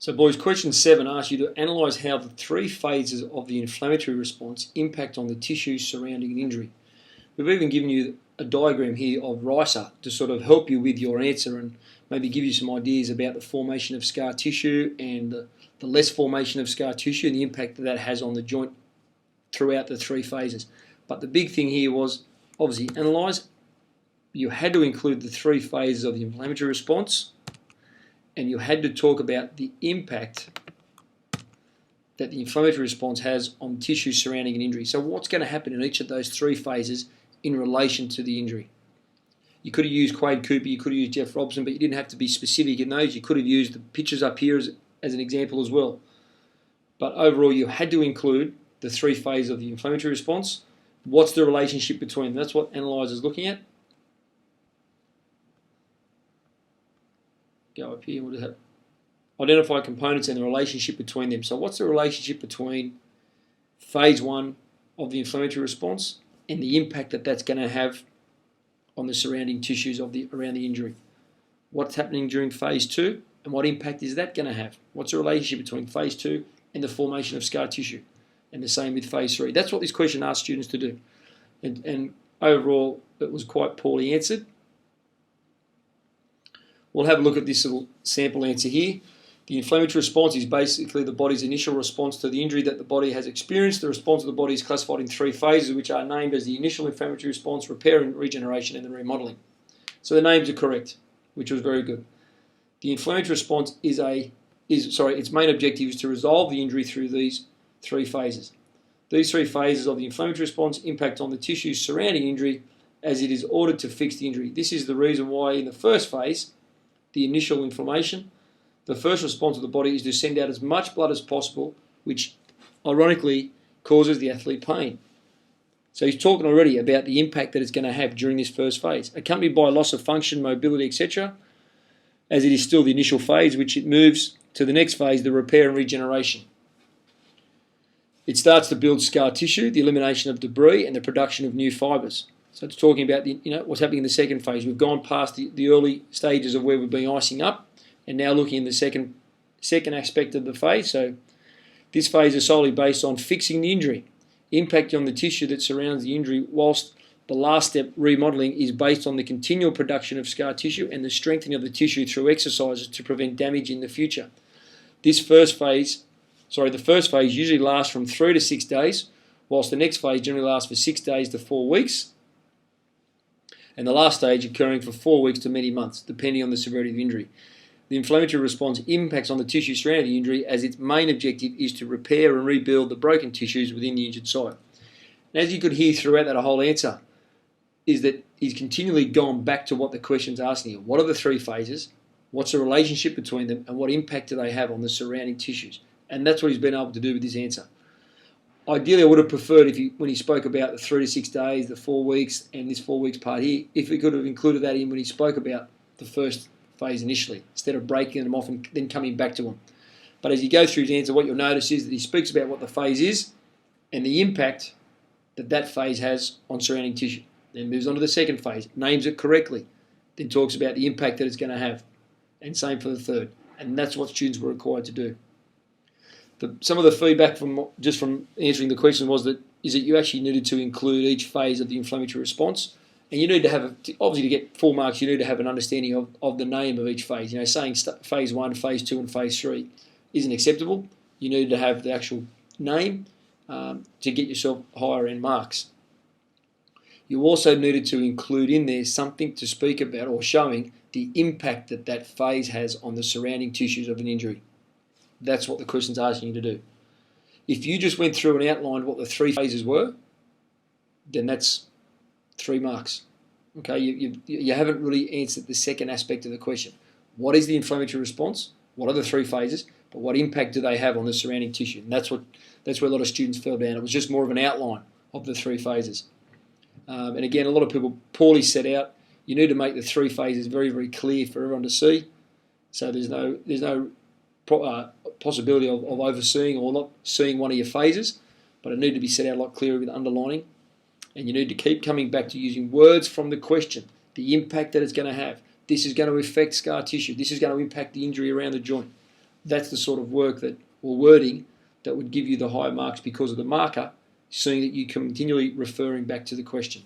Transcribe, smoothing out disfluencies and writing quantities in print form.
So boys, question 7 asks you to analyse how the 3 phases of the inflammatory response impact on the tissues surrounding an injury. We've even given you a diagram here of RISA to sort of help you with your answer and maybe give you some ideas about the formation of scar tissue and the less formation of scar tissue and the impact that has on the joint throughout the 3 phases. But the big thing here was obviously analyse. You had to include the 3 phases of the inflammatory response, and you had to talk about the impact that the inflammatory response has on tissues surrounding an injury. So what's going to happen in each of those 3 phases in relation to the injury? You could have used Quade Cooper, you could have used Jeff Robson, but you didn't have to be specific in those. You could have used the pictures up here as an example as well. But overall, you had to include the 3 phases of the inflammatory response. What's the relationship between them? That's what Analyze is looking at. Go up here, we'll just have identify components and the relationship between them. So what's the relationship between phase 1 of the inflammatory response and the impact that that's going to have on the surrounding tissues of around the injury? What's happening during phase 2 and what impact is that going to have? What's the relationship between phase 2 and the formation of scar tissue? And the same with phase 3. That's what this question asked students to do. And overall, it was quite poorly answered. We'll have a look at this little sample answer here. The inflammatory response is basically the body's initial response to the injury that the body has experienced. The response of the body is classified in 3 phases, which are named as the initial inflammatory response, repair and regeneration, and the remodeling. So the names are correct, which was very good. The inflammatory response its main objective is to resolve the injury through these 3 phases. These 3 phases of the inflammatory response impact on the tissues surrounding injury as it is ordered to fix the injury. This is the reason why in the first phase, the initial inflammation, the first response of the body is to send out as much blood as possible, which ironically causes the athlete pain. So he's talking already about the impact that it's going to have during this first phase, accompanied by loss of function, mobility, etc., as it is still the initial phase, which it moves to the next phase, the repair and regeneration. It starts to build scar tissue, the elimination of debris, and the production of new fibres. So it's talking about what's happening in the second phase. We've gone past the early stages of where we've been icing up, and now looking in the second aspect of the phase. So this phase is solely based on fixing the injury, impact on the tissue that surrounds the injury, whilst the last step, remodeling, is based on the continual production of scar tissue and the strengthening of the tissue through exercises to prevent damage in the future. The first phase usually lasts from 3 to 6 days, whilst the next phase generally lasts for 6 days to 4 weeks, and the last stage occurring for 4 weeks to many months, depending on the severity of the injury. The inflammatory response impacts on the tissue surrounding the injury as its main objective is to repair and rebuild the broken tissues within the injured site. And as you could hear throughout that whole answer, is that he's continually gone back to what the question's asking you. What are the 3 phases? What's the relationship between them? And what impact do they have on the surrounding tissues? And that's what he's been able to do with this answer. Ideally, I would have preferred when he spoke about the 3 to 6 days, the 4 weeks, and this 4 weeks part here, if he could have included that in when he spoke about the first phase initially, instead of breaking them off and then coming back to them. But as you go through his answer, what you'll notice is that he speaks about what the phase is and the impact that phase has on surrounding tissue. Then moves on to the second phase, names it correctly, then talks about the impact that it's going to have, and same for the third. And that's what students were required to do. Some of the feedback from answering the question was that you actually needed to include each phase of the inflammatory response, and you need to have, obviously to get full marks, you need to have an understanding of the name of each phase. Saying phase 1, phase 2 and phase 3 isn't acceptable. You need to have the actual name to get yourself higher end marks. You also needed to include in there something to speak about or showing the impact that phase has on the surrounding tissues of an injury. That's what the question's asking you to do. If you just went through and outlined what the 3 phases were, then that's 3 marks. Okay, you haven't really answered the second aspect of the question. What is the inflammatory response? What are the 3 phases? But what impact do they have on the surrounding tissue? And that's where a lot of students fell down. It was just more of an outline of the 3 phases. And again, a lot of people poorly set out. You need to make the 3 phases very, very clear for everyone to see. So there's no possibility of overseeing or not seeing one of your phases, but it need to be set out a lot clearer with underlining. And you need to keep coming back to using words from the question, the impact that it's going to have. This is going to affect scar tissue. This is going to impact the injury around the joint. that's the sort of work that, or wording, that would give you the higher marks because of the marker, seeing that you're continually referring back to the question.